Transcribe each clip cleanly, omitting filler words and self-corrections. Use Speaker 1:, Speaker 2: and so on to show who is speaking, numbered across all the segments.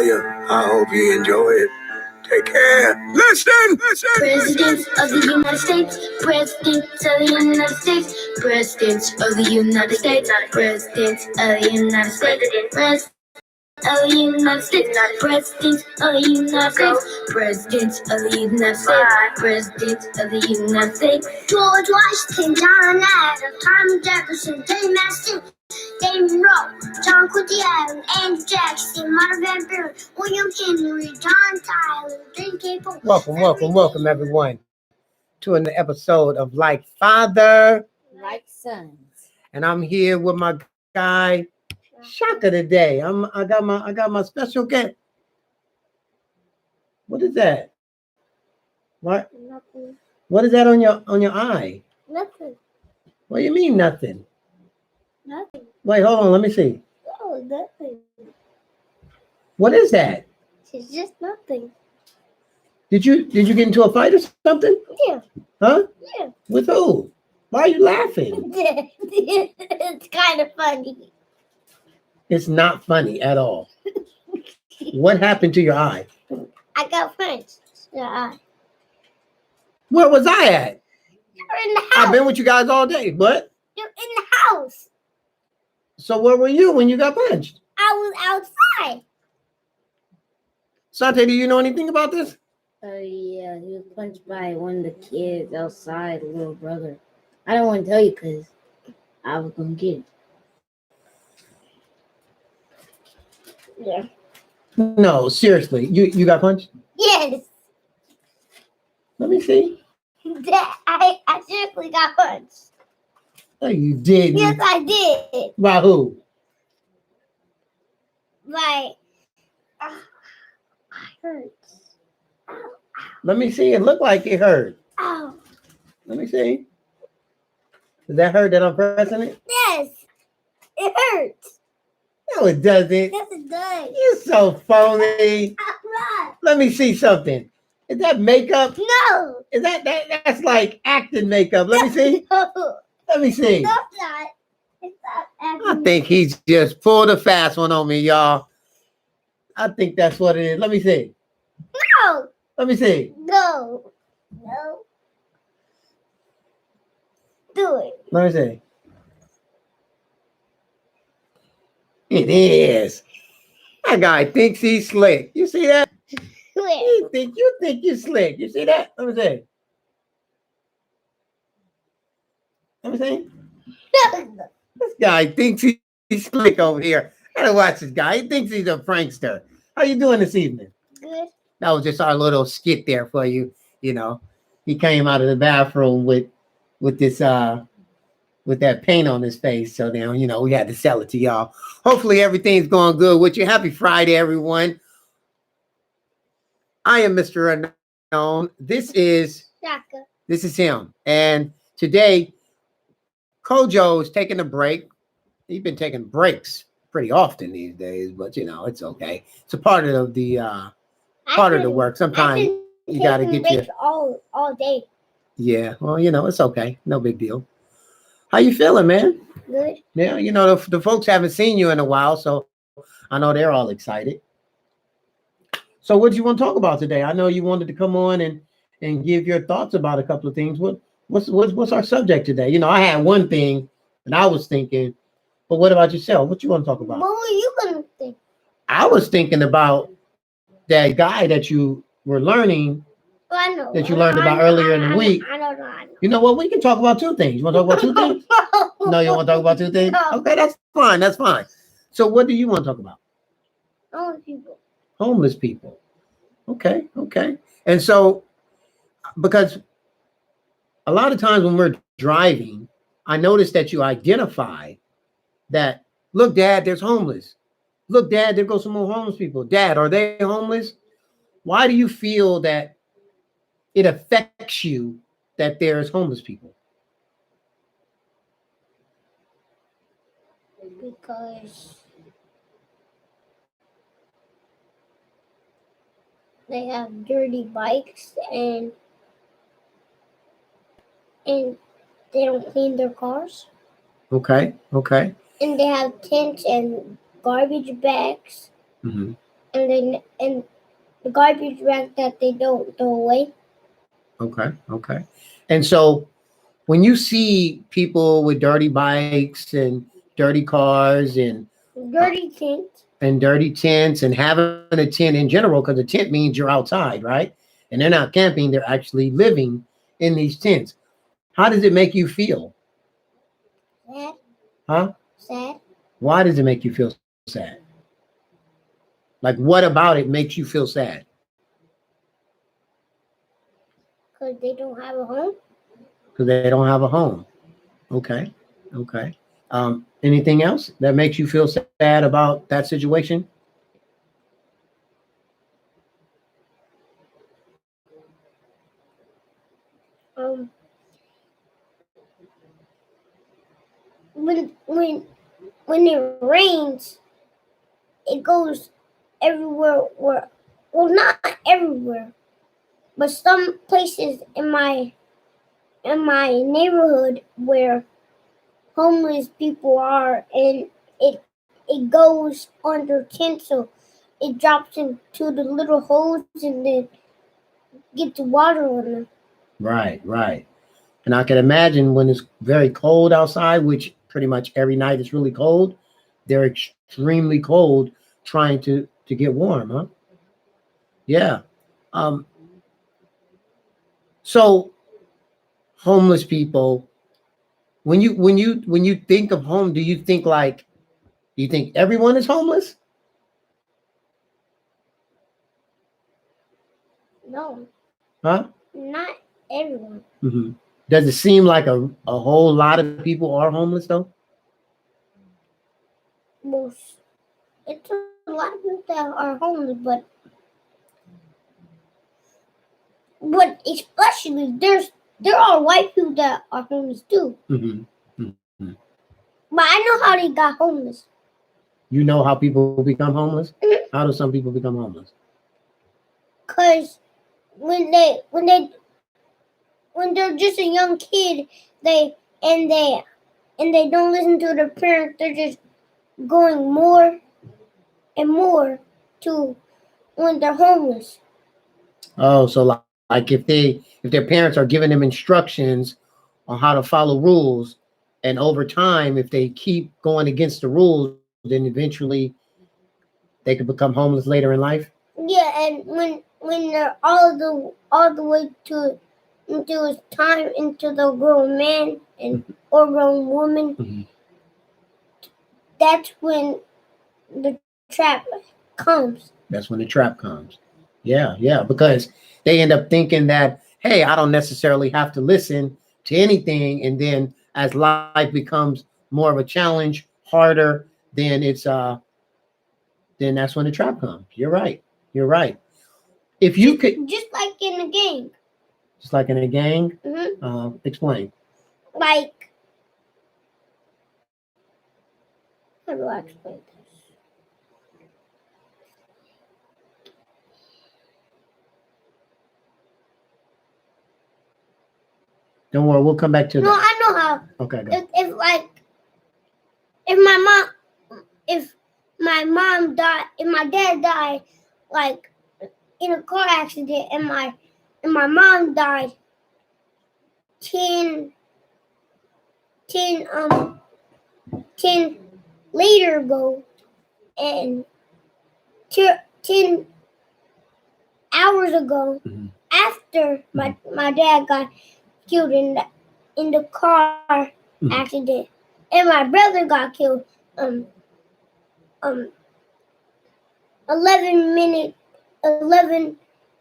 Speaker 1: you. I hope you enjoy it. Take care. Listen.
Speaker 2: President of the United States. President of the United States. President of the United States. President of the United States. President of the United States. President of the United States. President of the United States. President of the United States. George Washington, John Adams, Thomas Jefferson, James Madison, David Monroe, John Quincy Adams, Andrew Jackson, Martin Van Buren, William Henry, John Tyler, James Caple.
Speaker 3: Welcome, everyone, to an episode of Like Father,
Speaker 4: Like Sons.
Speaker 3: and I'm here with my guy Shaka today. I got my special guest. What is that? What?
Speaker 4: Nothing.
Speaker 3: What is that on your eye?
Speaker 4: Nothing.
Speaker 3: What do you mean nothing?
Speaker 4: Nothing.
Speaker 3: Wait, hold on. Let me see.
Speaker 4: No, nothing.
Speaker 3: What is that?
Speaker 4: It's just nothing.
Speaker 3: Did you get into a fight or something?
Speaker 4: Yeah.
Speaker 3: Huh?
Speaker 4: Yeah.
Speaker 3: With who? Why are you laughing?
Speaker 4: It's kind of funny.
Speaker 3: It's not funny at all. What happened to your eye?
Speaker 4: I got punched in the eye.
Speaker 3: Where was I at?
Speaker 4: You're in the house.
Speaker 3: I've been with you guys all day. What?
Speaker 4: You're in the house.
Speaker 3: So where were you when you got punched?
Speaker 4: I was outside.
Speaker 3: Sante, do you know anything about this?
Speaker 5: Oh yeah, he was punched by one of the kids outside, little brother. I don't want to tell you because I was gonna get it.
Speaker 4: Yeah.
Speaker 3: No, seriously. You got punched?
Speaker 4: Yes.
Speaker 3: Let me see.
Speaker 4: I seriously got punched.
Speaker 3: No, you didn't.
Speaker 4: Yes, I did.
Speaker 3: By who?
Speaker 4: Like, it hurts. Ow,
Speaker 3: Let me see. It looked like it hurt.
Speaker 4: ow.
Speaker 3: Let me see. Does that hurt that I'm pressing it?
Speaker 4: Yes, it hurts.
Speaker 3: No, it doesn't.
Speaker 4: Yes, it does.
Speaker 3: You're so phony.
Speaker 4: Right.
Speaker 3: Let me see something. Is that makeup?
Speaker 4: No.
Speaker 3: Is that's like acting makeup? Let me see.
Speaker 4: No,
Speaker 3: Let me see.
Speaker 4: it's not. It's not
Speaker 3: I
Speaker 4: acting.
Speaker 3: think he's just pulled a fast one on me, y'all. I think that's what it is. Let me see.
Speaker 4: No.
Speaker 3: Let me see.
Speaker 4: No. No. Do it.
Speaker 3: Let me see. It is. That guy thinks he's slick. You see that?
Speaker 4: Do it.
Speaker 3: You think you're slick. You see that? Let me see. Let me see. This guy thinks he's slick over here. I gotta watch this guy. He thinks he's a prankster. How you doing this evening?
Speaker 4: Good.
Speaker 3: That was just our little skit there for you. You know, he came out of the bathroom with this with that paint on his face. So now, we had to sell it to y'all. Hopefully everything's going good with you. Happy Friday, everyone. I am Mr. Unknown. This is
Speaker 4: Shaka.
Speaker 3: him. And today, Kojo's taking a break. He's been taking breaks pretty often these days, but it's okay. It's a part of the work. Sometimes you got to get your
Speaker 4: all day.
Speaker 3: Yeah. Well, it's okay. No big deal. How you feeling, man?
Speaker 4: Good.
Speaker 3: Yeah, the folks haven't seen you in a while, so I know they're all excited. So what do you want to talk about today? I know you wanted to come on and give your thoughts about a couple of things. What's our subject today? I had one thing that I was thinking, but what about yourself? What you want to talk about?
Speaker 4: What were you gonna think?
Speaker 3: I was thinking about that guy that you were learning,
Speaker 4: I know.
Speaker 3: that you learned about earlier in the week.
Speaker 4: I know.
Speaker 3: You know what? We can talk about two things. You want to talk about two things? No, you want to talk about two things?
Speaker 4: No.
Speaker 3: Okay, that's fine. So what do you want to talk about?
Speaker 4: Oh, people.
Speaker 3: Homeless people. Okay. And so, because a lot of times when we're driving, I notice that you identify that, look, Dad, there's homeless. Look, Dad, there goes some more homeless people. Dad, are they homeless? Why do you feel that it affects you that there's homeless people?
Speaker 4: Because they have dirty bikes and they don't clean their cars.
Speaker 3: Okay.
Speaker 4: And they have tents and garbage bags.
Speaker 3: Mm-hmm.
Speaker 4: and the garbage bag that they don't throw away.
Speaker 3: Okay, okay. And so when you see people with dirty bikes and dirty cars
Speaker 4: Dirty tents.
Speaker 3: and dirty tents and having a tent in general, because a tent means you're outside, right? And they're not camping, they're actually living in these tents. How does it make you feel?
Speaker 4: Sad.
Speaker 3: Huh?
Speaker 4: Sad.
Speaker 3: Why does it make you feel sad? Like, what about it makes you feel sad?
Speaker 4: Because they don't have a home.
Speaker 3: Because they don't have a home. Okay, okay. Anything else that makes you feel sad about that situation?
Speaker 4: Um, when it rains, it goes everywhere. Well, not everywhere, but some places in my neighborhood where homeless people are, and it goes under tents, so it drops into the little holes and then gets water on them.
Speaker 3: Right, right. And I can imagine when it's very cold outside, which pretty much every night it's really cold, they're extremely cold trying to get warm, huh? Yeah. Um, so homeless people, when you think of home, do you think like do you think everyone is homeless?
Speaker 4: No,
Speaker 3: Huh?
Speaker 4: not everyone.
Speaker 3: Hmm. Does it seem like a whole lot of people are homeless though?
Speaker 4: Most it's a lot of people that are homeless, but especially there are white people that are homeless too.
Speaker 3: Hmm.
Speaker 4: But I know how they got homeless.
Speaker 3: You know how people become homeless?
Speaker 4: Mhm.
Speaker 3: How do some people become homeless?
Speaker 4: Cause when they when they're just a young kid, they and they and they don't listen to their parents. They're just going more and more to when they're homeless.
Speaker 3: Oh, so like if their parents are giving them instructions on how to follow rules, and over time, if they keep going against the rules, then eventually they could become homeless later in life.
Speaker 4: Yeah, and when they're all the way to into his time into the grown man and or grown woman,
Speaker 3: Mhm.
Speaker 4: that's when the trap comes.
Speaker 3: That's when the trap comes. Yeah, yeah, because they end up thinking that, hey, I don't necessarily have to listen to anything, and then as life becomes more of a challenge, harder, then then that's when the trap comes. You're right. You're right. If you could,
Speaker 4: Just like in a game.
Speaker 3: just like in a gang, explain.
Speaker 4: Like, how do I explain this?
Speaker 3: Don't worry, we'll come back to
Speaker 4: No,
Speaker 3: that.
Speaker 4: I know how.
Speaker 3: Okay, go.
Speaker 4: If like if my mom died, if my dad died, like in a car accident, and my mom died 10, 10 10 later ago, and 10 hours ago,
Speaker 3: Mhm.
Speaker 4: after my dad got killed in the car accident, and my brother got killed um um 11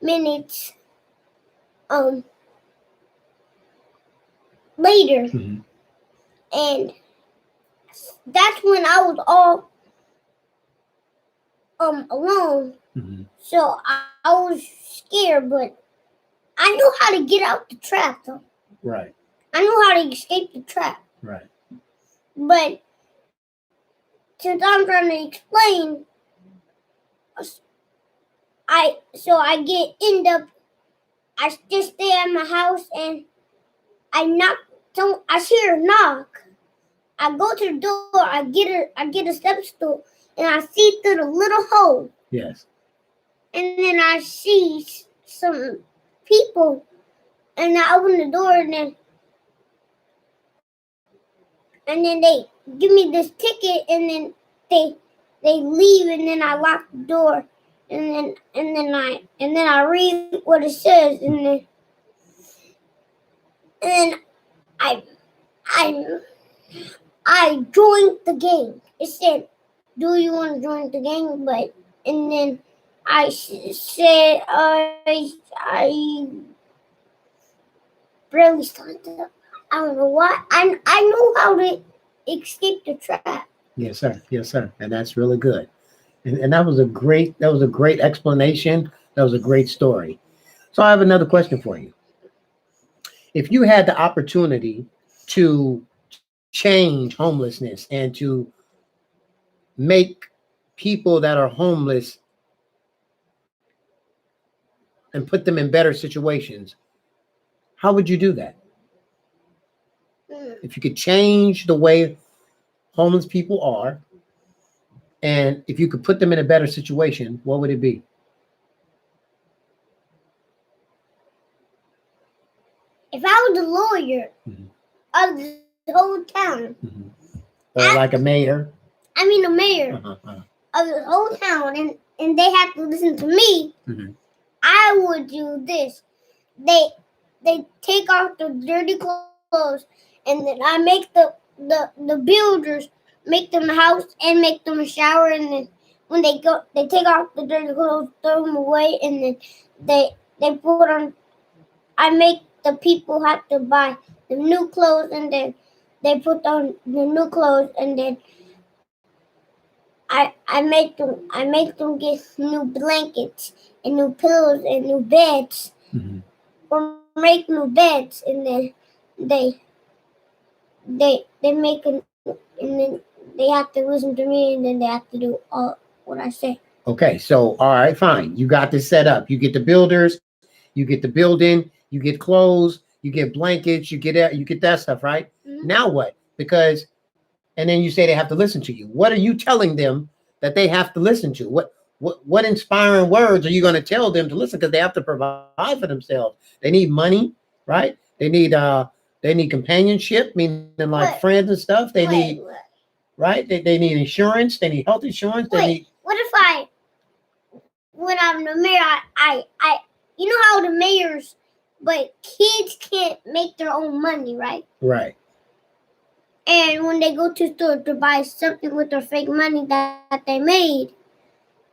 Speaker 4: minutes um later, and that's when I was all alone. So I was scared, but I knew how to get out the trap though.
Speaker 3: Right,
Speaker 4: I knew how to escape the trap.
Speaker 3: right.
Speaker 4: But since I'm trying to explain, I get end up I just stay at my house, and I knock. Don't I hear a knock? I go to the door. I get a step stool, and I see through the little hole.
Speaker 3: Yes.
Speaker 4: and then I see some people, and I open the door, and then they give me this ticket, and then they leave, and then I lock the door, and then I read what it says, and then I joined the game. It said, "Do you want to join the game?" And then I said I barely signed up. I don't know why. I know how to escape the trap.
Speaker 3: Yes, sir. Yes, sir. And that's really good. And that was a great explanation. That was a great story. So I have another question for you. If you had the opportunity to change homelessness and to make people that are homeless and put them in better situations, how would you do that? If you could change the way homeless people are, and if you could put them in a better situation, what would it be?
Speaker 4: If I was a lawyer of the whole town,
Speaker 3: Or like a mayor?
Speaker 4: I mean a mayor of the whole town, and they have to listen to me, I would do this. They take off the dirty clothes, and then I make the builders make them a house and make them a shower, and then when they go, they take off the dirty clothes, throw them away, and then they put on. I make the people have to buy the new clothes, and then they put on the new clothes, and then I make them get new blankets and new pillows and new beds, or make new beds, and then they make and then they have to listen to me, and then they have to do all what I say.
Speaker 3: Okay, so all right, fine. You got this set up. You get the builders, you get the building, you get clothes, you get blankets, you get that stuff, right? Now what? Because, and then you say they have to listen to you. What are you telling them that they have to listen to? What inspiring words are you going to tell them to listen? Because they have to provide for themselves. They need money, right? They need companionship, meaning like friends and stuff. They need, right? They need insurance. They need health insurance. They need.
Speaker 4: What if when I'm the mayor, I you know how the mayors, but kids can't make their own money, right?
Speaker 3: Right.
Speaker 4: And when they go to the store to buy something with their fake money that they made,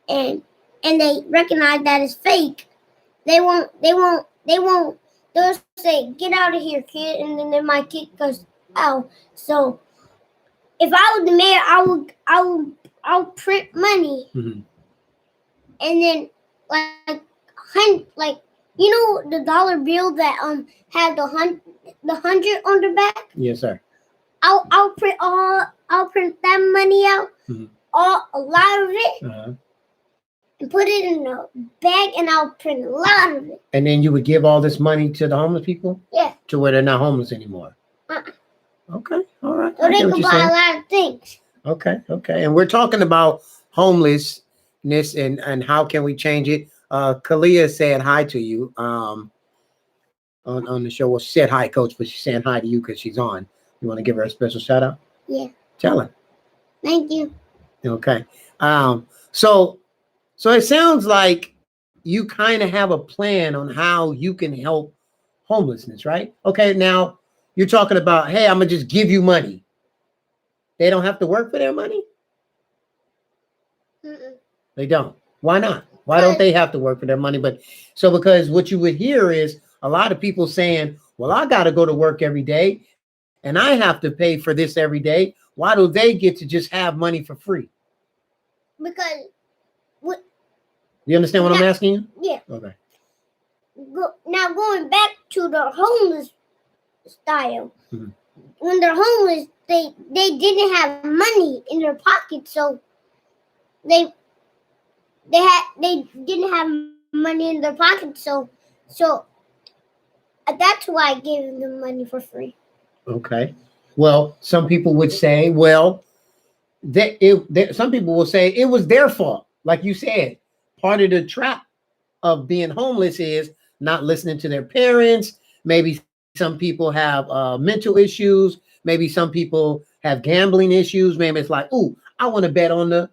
Speaker 4: and they recognize that it's fake, they'll say, "Get out of here, kid," and then they might kick us out. So if I was the mayor, I would print money, and then like you know the dollar bill that had the 100 on the back.
Speaker 3: Yes, sir.
Speaker 4: I'll print that money out, a lot of it, and put it in a bag, and I'll print a lot of it.
Speaker 3: And then you would give all this money to the homeless people?
Speaker 4: Yeah.
Speaker 3: To where they're not homeless anymore? Okay, all right.
Speaker 4: So they can buy a lot of things. Okay.
Speaker 3: And we're talking about homelessness and how can we change it. Kalia said hi to you on the show. Well, she said hi, Coach, but she's saying hi to you because she's on. You want to give her a special shout out?
Speaker 4: Yeah.
Speaker 3: Tell her.
Speaker 4: Thank you.
Speaker 3: Okay. So it sounds like you kind of have a plan on how you can help homelessness, right? Okay, now you're talking about, hey, I'm gonna just give you money. They don't have to work for their money? They don't. Why not? Why don't they have to work for their money? Because what you would hear is a lot of people saying, well, I got to go to work every day and I have to pay for this every day. Why do they get to just have money for free?
Speaker 4: Because
Speaker 3: you understand what I'm asking you?
Speaker 4: Yeah.
Speaker 3: Okay.
Speaker 4: Now going back to the homeless style, when they're homeless, they didn't have money in their pocket, so they didn't have money in their pocket, so that's why I gave them money for free. Okay.
Speaker 3: Well, some people would say, well, some people will say it was their fault, like you said. Part of the trap of being homeless is not listening to their parents. Maybe some people have mental issues. Maybe some people have gambling issues. Maybe it's like, ooh, I want to bet on the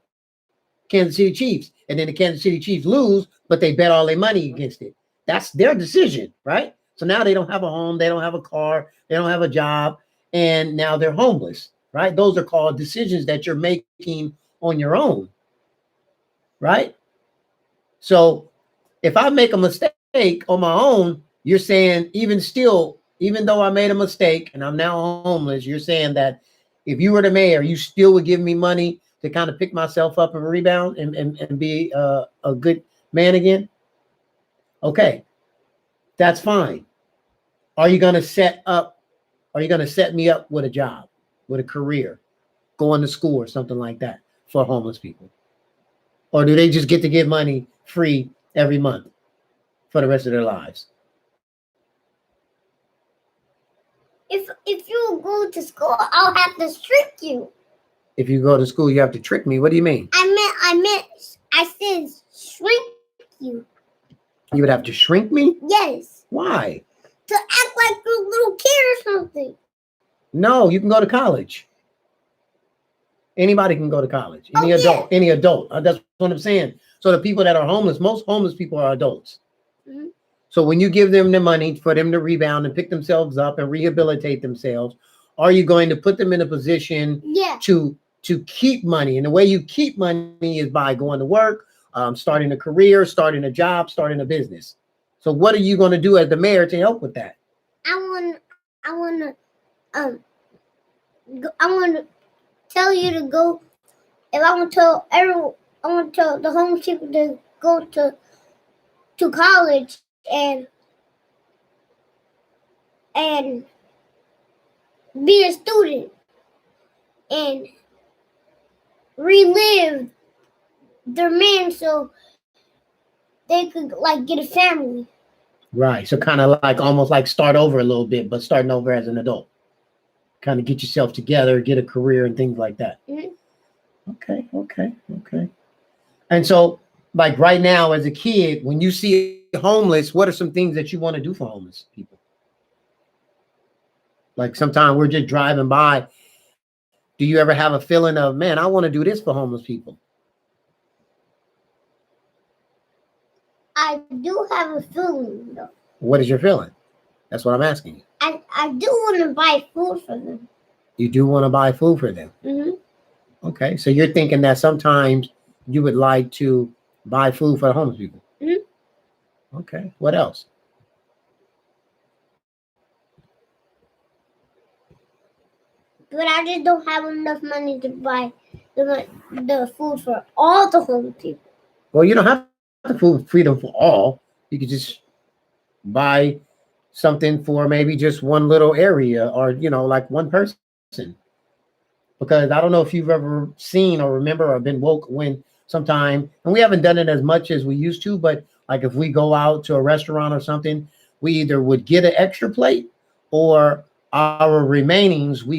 Speaker 3: Kansas City Chiefs. And then the Kansas City Chiefs lose, but they bet all their money against it. That's their decision, right? So now they don't have a home, they don't have a car, they don't have a job, and now they're homeless, right? Those are called decisions that you're making on your own, right? So if I make a mistake on my own, you're saying even still, even though I made a mistake and I'm now homeless, you're saying that if you were the mayor, you still would give me money to kind of pick myself up and rebound and be a good man again? Okay, that's fine. Are you going to set me up with a job, with a career, going to school or something like that for homeless people? Or do they just get to get money free every month for the rest of their lives?
Speaker 4: If you go to school, I'll have to trick you.
Speaker 3: If you go to school, you have to trick me. What do you mean?
Speaker 4: I said shrink you.
Speaker 3: You would have to shrink me?
Speaker 4: Yes.
Speaker 3: Why?
Speaker 4: To act like a little kid or something.
Speaker 3: No, you can go to college. Anybody can go to college. Any
Speaker 4: Oh,
Speaker 3: adult.
Speaker 4: yeah.
Speaker 3: Any adult. That's what I'm saying. So the people that are homeless, most homeless people are adults.
Speaker 4: Mhm.
Speaker 3: So when you give them the money for them to rebound and pick themselves up and rehabilitate themselves, are you going to put them in a position
Speaker 4: Yeah.
Speaker 3: to keep money? And the way you keep money is by going to work, starting a career, starting a job, starting a business. So what are you going to do as the mayor to help with that?
Speaker 4: I want to tell you to go. If I want to tell everyone, I want to tell the homeless people to go to college and be a student and relive their man so they could like get a family.
Speaker 3: Right. So kind of like almost like start over a little bit, but starting over as an adult. Kind of get yourself together, get a career and things like that.
Speaker 4: Mhm.
Speaker 3: Okay. And so, like right now, as a kid, when you see homeless, what are some things that you want to do for homeless people? Like sometimes we're just driving by. Do you ever have a feeling of, man, I want to do this for homeless people?
Speaker 4: I do have a feeling though.
Speaker 3: What is your feeling? That's what I'm asking you.
Speaker 4: I do want to buy food for them.
Speaker 3: You do want to buy food for them.
Speaker 4: Mm-hmm.
Speaker 3: Okay. So you're thinking that sometimes you would like to buy food for the homeless people.
Speaker 4: Mm-hmm.
Speaker 3: Okay. What else?
Speaker 4: But I just don't have enough money to buy the food for all the homeless people.
Speaker 3: Well, you don't have to food freedom for all. You could just buy something for maybe just one little area or, like one person. Because I don't know if you've ever seen or remember or been woke when sometime, and we haven't done it as much as we used to, but like if we go out to a restaurant or something, we either would get an extra plate or our remainings, how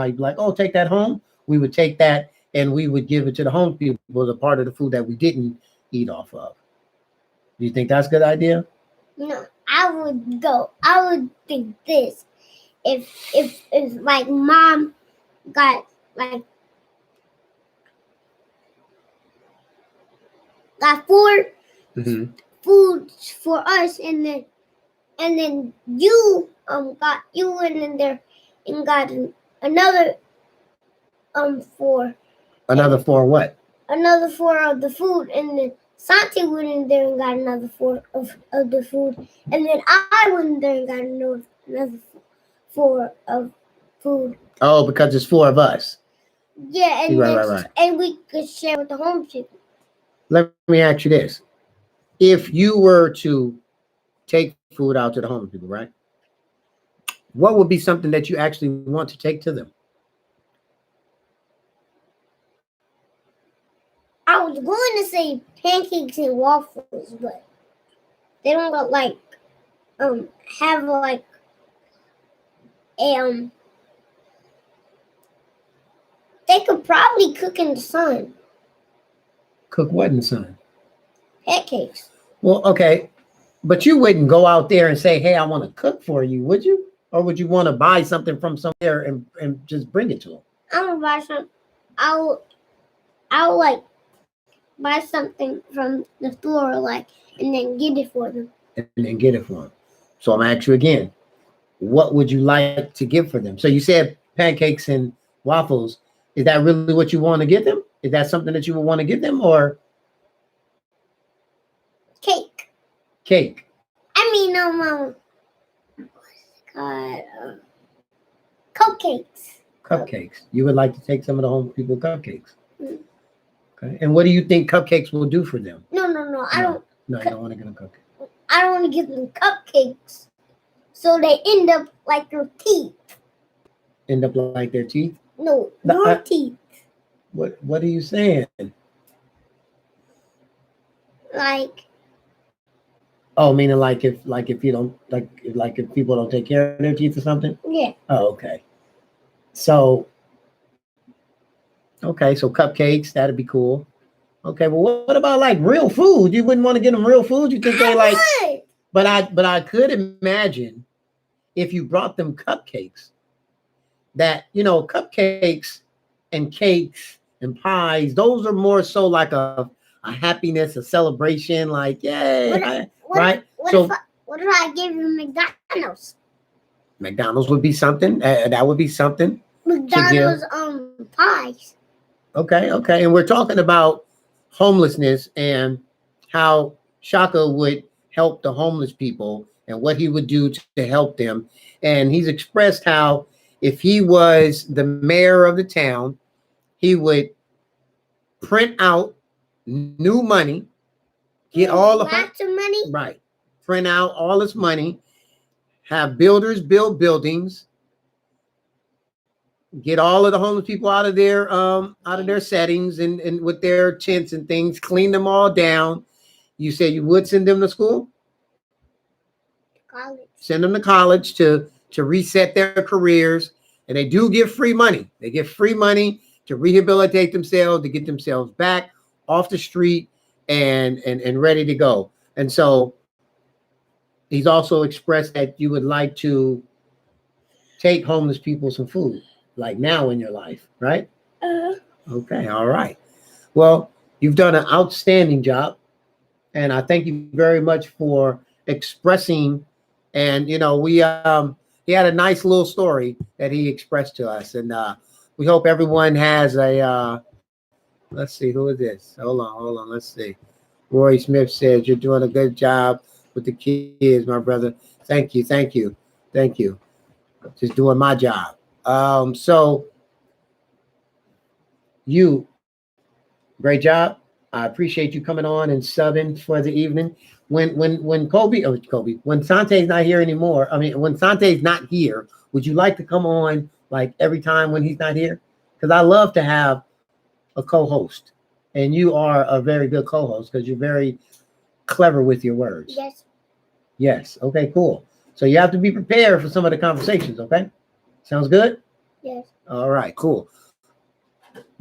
Speaker 3: you'd be like, oh, take that home. We would take that and we would give it to the home people as a part of the food that we didn't eat off of. Do you think that's a good idea?
Speaker 4: No, I would think this. If like mom got four foods for us and then you went in there and got another four.
Speaker 3: Another four what?
Speaker 4: Another four of the food, and then Santi went in there and got another four of the food, and then I went in there and got another four of food.
Speaker 3: Oh, because it's four of us.
Speaker 4: Yeah, and
Speaker 3: right.
Speaker 4: And we could share with the homeless people.
Speaker 3: Let me ask you this. If you were to take food out to the homeless people, right? What would be something that you actually want to take to them?
Speaker 4: I was going to say pancakes and waffles, but they don't got have they could probably cook in the sun.
Speaker 3: Cook what in the sun?
Speaker 4: Pancakes.
Speaker 3: Well, okay, but you wouldn't go out there and say, "Hey, I want to cook for you," would you? Or would you want to buy something from somewhere and just bring it to them?
Speaker 4: I'm gonna buy some. I'll like buy something from the store, like, and then get it for them.
Speaker 3: And then get it for them. So I'm gonna ask you again, what would you like to give for them? So you said pancakes and waffles. Is that really what you want to give them? Is that something that you would want to give them, or
Speaker 4: Cake.
Speaker 3: cake?
Speaker 4: I mean, cupcakes.
Speaker 3: Cupcakes. You would like to take some of the home people cupcakes.
Speaker 4: Mm.
Speaker 3: Okay. And what do you think cupcakes will do for them?
Speaker 4: No. I don't.
Speaker 3: No, you don't want to give them cupcakes.
Speaker 4: I don't want to give them cupcakes, so they end up like your teeth.
Speaker 3: End up like their teeth?
Speaker 4: No,
Speaker 3: No,
Speaker 4: your teeth.
Speaker 3: What are you saying?
Speaker 4: Like,
Speaker 3: Oh, meaning like if you don't like if people don't take care of their teeth or something?
Speaker 4: yeah.
Speaker 3: Oh, okay. So cupcakes, that'd be cool. Okay, well, what about like real food? You wouldn't want to give them real food? You think they like?
Speaker 4: would.
Speaker 3: But I could imagine if you brought them cupcakes, that cupcakes and cakes and pies, those are more so like a happiness, a celebration, like yay, right?
Speaker 4: What if I give you McDonald's?
Speaker 3: McDonald's would be something. That would be something.
Speaker 4: McDonald's pies.
Speaker 3: Okay, and we're talking about homelessness and how Shaka would help the homeless people and what he would do to help them. And he's expressed how if he was the mayor of the town, he would print out new money, get all the
Speaker 4: lots of money.
Speaker 3: right, print out all this money, have builders build buildings, get all of the homeless people out of their settings and with their tents and things, clean them all down. You said you would send them to school?
Speaker 4: College.
Speaker 3: Send them to college to reset their careers. And they do get free money. They get free money to rehabilitate themselves, to get themselves back off the street and ready to go. And so he's also expressed that you would like to take homeless people some food, like now in your life, right? Okay, all right. Well, you've done an outstanding job. And I thank you very much for expressing. And, he had a nice little story that he expressed to us. And we hope everyone has let's see, who is this? Hold on. Let's see. Roy Smith says, you're doing a good job with the kids, my brother. Thank you. Just doing my job. So you, great job. I appreciate you coming on and subbing for the evening. When Sante's not here anymore, when Sante's not here, would you like to come on like every time when he's not here? Because I love to have a co-host, and you are a very good co-host because you're very clever with your words. Yes. Okay, cool. So you have to be prepared for some of the conversations, okay? Sounds good?
Speaker 4: Yes.
Speaker 3: All right, cool.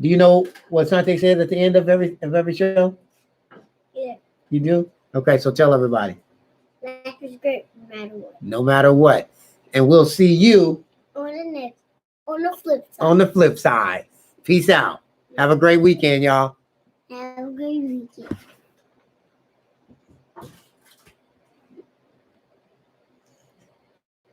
Speaker 3: Do you know what Sante said at the end of every show?
Speaker 4: Yeah.
Speaker 3: You do? Okay, so tell everybody.
Speaker 4: Life is great no matter what.
Speaker 3: No matter what. And we'll see you
Speaker 4: On the flip side.
Speaker 3: on the flip side. Peace out. Have a great weekend, y'all.
Speaker 4: Have a great weekend.